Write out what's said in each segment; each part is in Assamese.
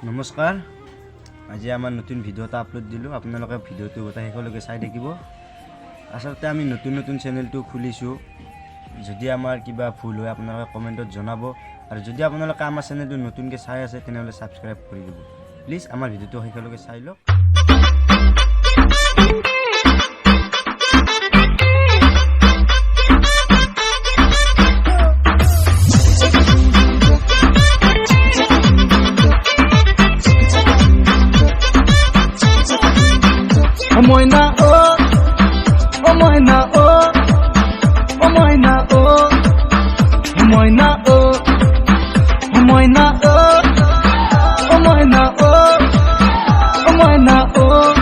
নমস্কাৰ আজি আমাৰ নতুন ভিডিও এটা আপলোড দিলোঁ আপোনালোকে ভিডিওটো গোটেই শেষলৈকে চাই থাকিব আচলতে আমি নতুন চেনেলটো খুলিছো যদি আমাৰ কিবা ভুল হয় আপোনালোকে কমেন্টত জনাব আৰু যদি আপোনালোকে আমাৰ চেনেলটো নতুনকৈ চাই আছে তেনেহলে সাবস্ক্ৰাইব কৰি দিব প্লিজ আমাৰ ভিডিওটো শেষলৈকে চাই লওক Moina oh, oh moina oh, oh moina oh, moina oh, moina oh, oh moina oh, moina oh,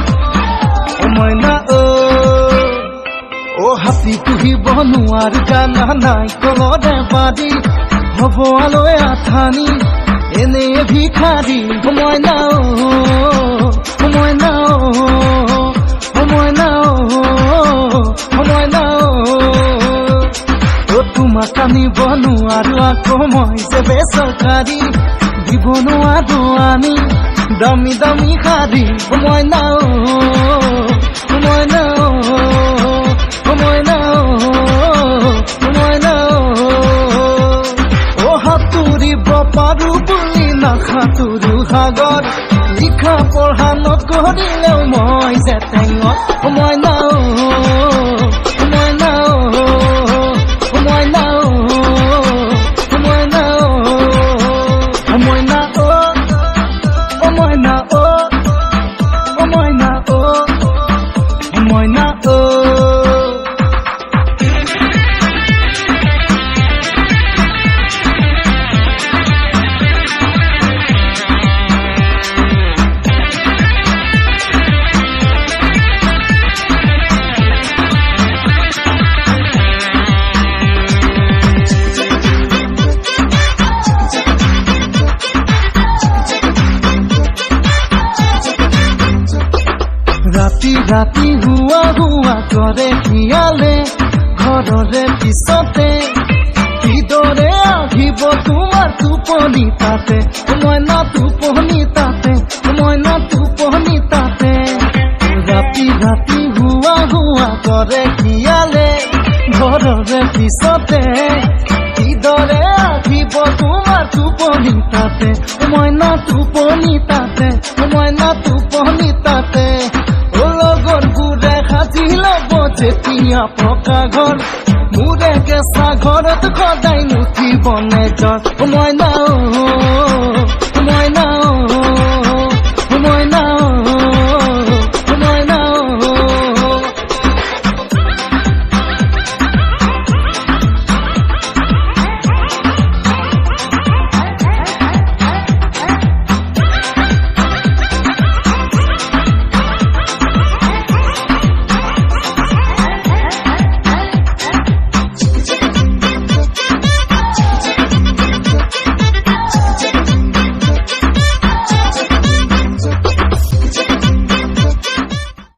moina oh. Oh happy to he bonuar gana nai kolode badi, hobo aloe athani, ene bhikhari, moina oh, moina oh. তোমাকানি বনু আৰু আকৌ মই যে বেচৰকাৰী জীৱনো আৰু আমি দামী দামী শাৰী মই নাও মই নাও মই নাও মই নাও অ সাঁতুৰিব পাৰো বুলি নাসাঁতুৰো সাগৰ লিখা পঢ়া নকৰিলেও মই যে টেঙত মই নাও মই নাও ৰাতি হুৱা হুৱা কৰে শিয়ালে ঘৰৰে পিছতে কিদৰে আহিব তোমাৰ টোপনি তাতে মইনা টোপনি তাতে মইনা টোপনি তাতে ৰাতি হুৱা হুৱা কৰে শিয়ালে ঘৰৰে পিছতে কিদৰে আহিব তোমাৰ টোপনি তাতে মইনা টোপনি তাতে মইনা টোপনি তাতে যেতিয়া পকা ঘৰ মোৰে কেঁচা ঘৰত সদায় নুঠিব নেজৰ মই নাও মই নাও